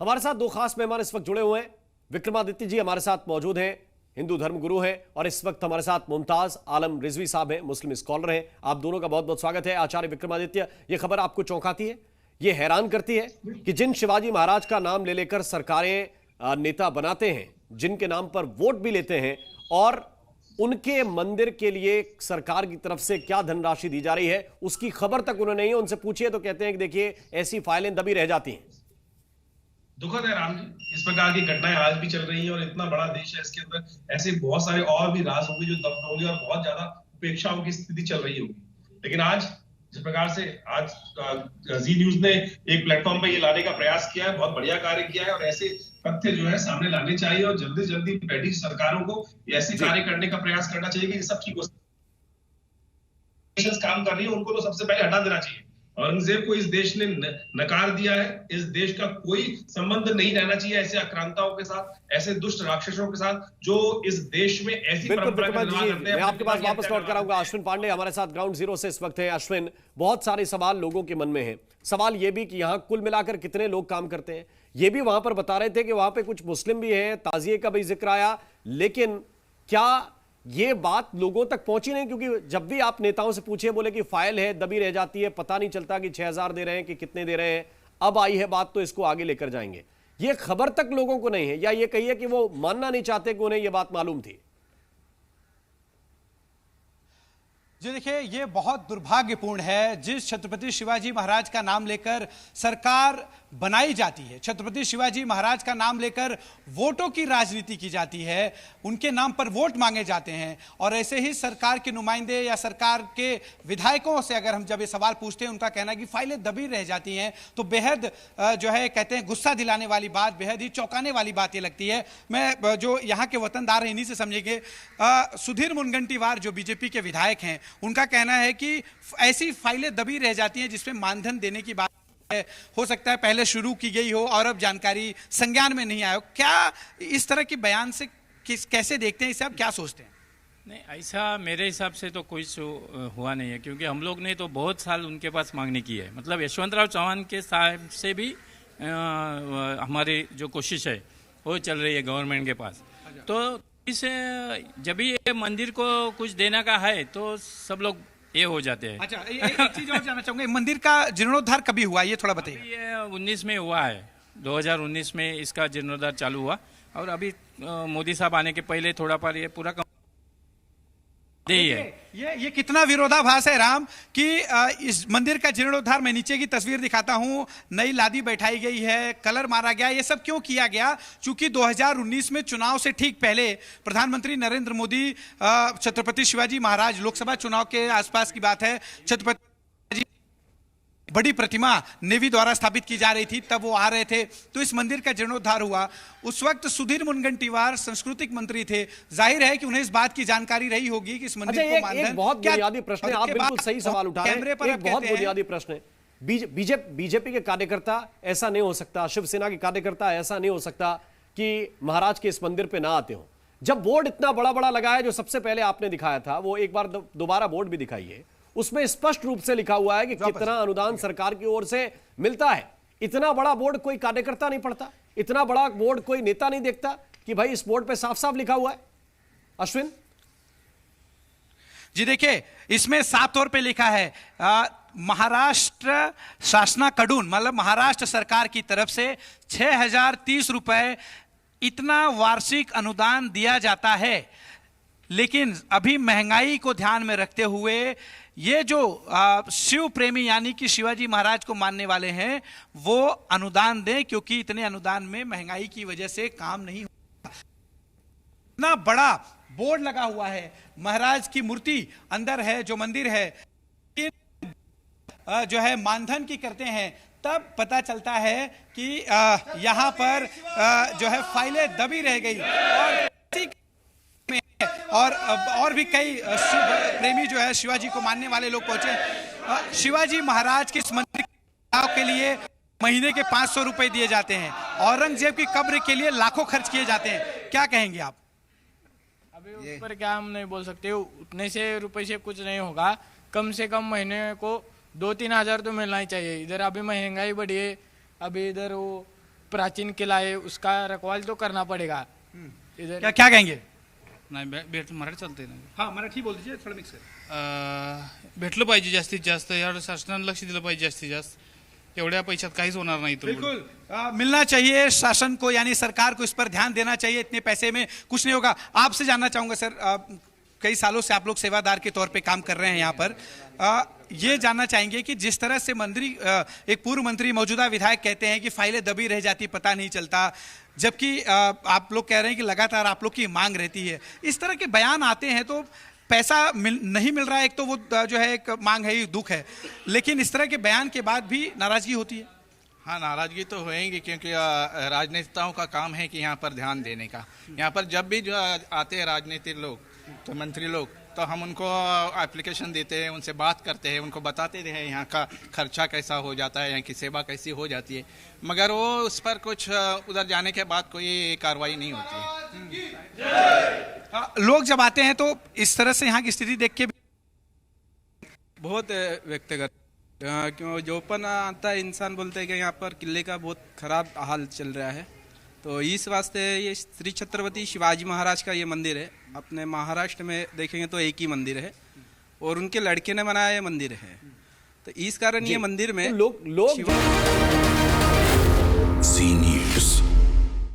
हमारे साथ दो खास मेहमान इस वक्त जुड़े हुए हैं। विक्रमादित्य जी हमारे साथ मौजूद हैं, हिंदू धर्म गुरु हैं, और इस वक्त हमारे साथ मुमताज आलम रिजवी साहब हैं, मुस्लिम स्कॉलर हैं। आप दोनों का बहुत बहुत स्वागत है। आचार्य विक्रमादित्य, यह खबर आपको चौंकाती है, यह हैरान करती है कि जिन शिवाजी महाराज का नाम ले लेकर सरकारें नेता बनाते हैं, जिनके नाम पर वोट भी लेते हैं, और उनके मंदिर के लिए सरकार की तरफ से क्या धनराशि दी जा रही है उसकी खबर तक उन्हें नहीं है। उनसे पूछिए तो कहते हैं कि देखिए ऐसी फाइलें दबी रह जाती हैं। दुखद है राम जी, इस प्रकार की घटनाएं आज भी चल रही हैं और इतना बड़ा देश है, इसके अंदर ऐसे बहुत सारे और भी राज होंगे जो दब होंगे और बहुत ज्यादा उपेक्षाओं की स्थिति चल रही होगी। लेकिन आज जिस प्रकार से आज जी न्यूज ने एक प्लेटफॉर्म पे ये लाने का प्रयास किया है, बहुत बढ़िया कार्य किया है और ऐसे तथ्य जो है सामने लाने चाहिए और जल्दी जल्दी ब्रिटिश सरकारों को ऐसे कार्य करने का प्रयास करना चाहिए कि सब ठीक हो काम कर रही है उनको तो सबसे पहले हटा देना चाहिए। औरंगजेब को इस देश ने नकार दिया है। इस देश का कोई संबंध नहीं रहना चाहिए ऐसे आक्रांताओं के साथ, ऐसे दुष्ट राक्षसों के साथ जो इस देश में ऐसी परंपरा का निर्माण करते हैं। मैं आपके पास वापस लौट कर आऊंगा। अश्विन पांडे हमारे साथ ग्राउंड जीरो से इस वक्त है। अश्विन, बहुत सारे सवाल लोगों के मन में हैं। सवाल यह भी कि यहां कुल मिलाकर कितने लोग काम करते हैं। यह भी वहां पर बता रहे थे कि वहां पे कुछ मुस्लिम भी हैं, ताजिए का भी जिक्र आया, लेकिन क्या ये बात लोगों तक पहुंची नहीं? क्योंकि जब भी आप नेताओं से पूछे, बोले कि फाइल है, दबी रह जाती है, पता नहीं चलता कि 6000 दे रहे हैं कि कितने दे रहे हैं। अब आई है बात तो इसको आगे लेकर जाएंगे। ये खबर तक लोगों को नहीं है, या ये कहिए कि वो मानना नहीं चाहते कि उन्हें यह बात मालूम थी। जी देखिए, ये बहुत दुर्भाग्यपूर्ण है। जिस छत्रपति शिवाजी महाराज का नाम लेकर सरकार बनाई जाती है, छत्रपति शिवाजी महाराज का नाम लेकर वोटों की राजनीति की जाती है, उनके नाम पर वोट मांगे जाते हैं, और ऐसे ही सरकार के नुमाइंदे या सरकार के विधायकों से अगर हम जब ये सवाल पूछते हैं, उनका कहना है कि फाइलें दबी रह जाती हैं, तो बेहद जो है कहते हैं गुस्सा दिलाने वाली बात, बेहद ही चौंकाने वाली बात ये लगती है। मैं जो यहाँ के वतनदार हैं इन्हीं से समझेंगे। सुधीर मुनगंटीवार जो बीजेपी के विधायक हैं, उनका कहना है कि ऐसी फाइलें दबी रह जाती हैं जिसमें मानधन देने की बात हो सकता है पहले शुरू की गई हो और अब जानकारी संज्ञान में नहीं आया हो। क्या इस तरह की बयान से कैसे देखते हैं इसे, आप क्या सोचते हैं? नहीं, ऐसा मेरे हिसाब से तो कोई हुआ नहीं है, क्योंकि हम लोग ने तो बहुत साल उनके पास मांगनी की है। मतलब यशवंतराव चौहान के साहब से भी हमारी जो कोशिश है वो चल रही है गवर्नमेंट के पास। तो इसे जब भी ये मंदिर को कुछ देना का है तो सब लोग ये हो जाते हैं। अच्छा, एक चीज और जानना चाहूंगा, मंदिर का जीर्णोद्धार कभी हुआ, ये थोड़ा बताइए। ये 19 में हुआ है, 2019 में इसका जीर्णोद्धार चालू हुआ, और अभी मोदी साहब आने के पहले थोड़ा पर ये पूरा ये कितना विरोधाभास है राम कि इस मंदिर का जीर्णोद्धार, मैं नीचे की तस्वीर दिखाता हूं, नई लादी बैठाई गई है, कलर मारा गया। ये सब क्यों किया गया? चूंकि 2019 में चुनाव से ठीक पहले प्रधानमंत्री नरेंद्र मोदी छत्रपति शिवाजी महाराज, लोकसभा चुनाव के आसपास की बात है, छत्रपति बड़ी प्रतिमा नेवी द्वारा स्थापित की जा रही थी, तब वो आ रहे थे, तो इस मंदिर का जीर्णोद्धार हुआ। उस वक्त सुधीर मुनगंटीवार सांस्कृतिक मंत्री थे, जाहिर है कि उन्हें इस बात की जानकारी रही होगी कि इस मंदिर को मानधन। एक बहुत बुनियादी प्रश्न है, आप बिल्कुल सही सवाल उठा रहे हैं। एक बहुत बुनियादी प्रश्न है। बीजेपी के कार्यकर्ता ऐसा नहीं हो सकता, शिवसेना के कार्यकर्ता ऐसा नहीं हो सकता कि महाराज के इस मंदिर पे ना आते हो। जब बोर्ड इतना बड़ा बड़ा लगाया, जो सबसे पहले आपने दिखाया था, वो एक बार दोबारा बोर्ड भी दिखाइए, उसमें स्पष्ट रूप से लिखा हुआ है कि कितना अनुदान सरकार की ओर से मिलता है। इतना बड़ा बोर्ड कोई कार्यकर्ता नहीं पढ़ता, इतना बड़ा बोर्ड कोई नेता नहीं देखता कि भाई इस बोर्ड पे साफ साफ लिखा हुआ है। अश्विन जी देखिए, इसमें साफ तौर पे लिखा है महाराष्ट्र शासनाकडून, मतलब महाराष्ट्र सरकार की तरफ से 6030 रुपए इतना वार्षिक अनुदान दिया जाता है। लेकिन अभी महंगाई को ध्यान में रखते हुए ये जो शिव प्रेमी यानी कि शिवाजी महाराज को मानने वाले हैं वो अनुदान दें, क्योंकि इतने अनुदान में महंगाई की वजह से काम नहीं होता। इतना बड़ा बोर्ड लगा हुआ है, महाराज की मूर्ति अंदर है, जो मंदिर है जो है मानधन की करते हैं, तब पता चलता है कि यहां पर जो है फाइलें दबी रह गई। और भी कई प्रेमी जो है शिवाजी को मानने वाले लोग पहुंचे। शिवाजी महाराज के इस मंदिर के लिए महीने के 500 रुपए दिए जाते हैं, औरंगजेब की कब्र के लिए लाखों खर्च किए जाते हैं। क्या कहेंगे आप? अभी उस पर क्या हम नहीं बोल सकते, उतने से रुपए से कुछ नहीं होगा। कम से कम महीने को 2-3 हजार तो मिलना ही चाहिए। इधर अभी महंगाई बढ़ी है, अभी इधर वो प्राचीन किला है उसका रखवाल तो करना पड़ेगा इधर। क्या क्या कहेंगे? नाही मराठी चालतंय ना. हाँ मराठी बोल दीजिए, थोड़ा मिक्स भेटलं पाहिजे जास्तीत जास्त, यावर शासनानं लक्ष दिलं पाहिजे जास्तीत जास्त. एवढ्या पैशात काहीच होणार नाही. बिल्कुल मिलना चाहिए शासन को, यानी सरकार को इस पर ध्यान देना चाहिए. इतने पैसे में कुछ नहीं होगा. आपसे जानना चाहूंगा सर, कई सालों से आप लोग सेवादार के तौर पे काम कर रहे हैं यहाँ पर, ये जानना चाहेंगे कि जिस तरह से मंत्री, एक पूर्व मंत्री मौजूदा विधायक कहते हैं कि फाइलें दबी रह जाती पता नहीं चलता, जबकि आप लोग कह रहे हैं कि लगातार आप लोग की मांग रहती है, इस तरह के बयान आते हैं तो पैसा नहीं मिल रहा है, एक तो वो जो है एक मांग है, दुख है, लेकिन इस तरह के बयान के बाद भी नाराजगी होती है. हाँ, नाराजगी तो होएंगी क्योंकि राजनेताओं का काम है कि यहाँ पर ध्यान देने का. यहाँ पर जब भी जो आते हैं राजनीतिक लोग, तो मंत्री लोग, तो हम उनको एप्लीकेशन देते हैं, उनसे बात करते हैं, उनको बताते हैं यहाँ का खर्चा कैसा हो जाता है, यहाँ की सेवा कैसी हो जाती है, मगर वो उस पर कुछ उधर जाने के बाद कोई कार्रवाई नहीं होती है. लोग जब आते हैं तो इस तरह से यहाँ की स्थिति देख के बहुत व्यक्तिगत, क्यों जो पण आता है इंसान बोलते हैं कि यहाँ पर किले का बहुत खराब हाल चल रहा है, तो इस वास्ते ये श्री छत्रपति शिवाजी महाराज का ये मंदिर है. अपने महाराष्ट्र में देखेंगे तो एक ही मंदिर है और उनके लड़के ने बनाया ये मंदिर है, तो इस कारण ये मंदिर में लोग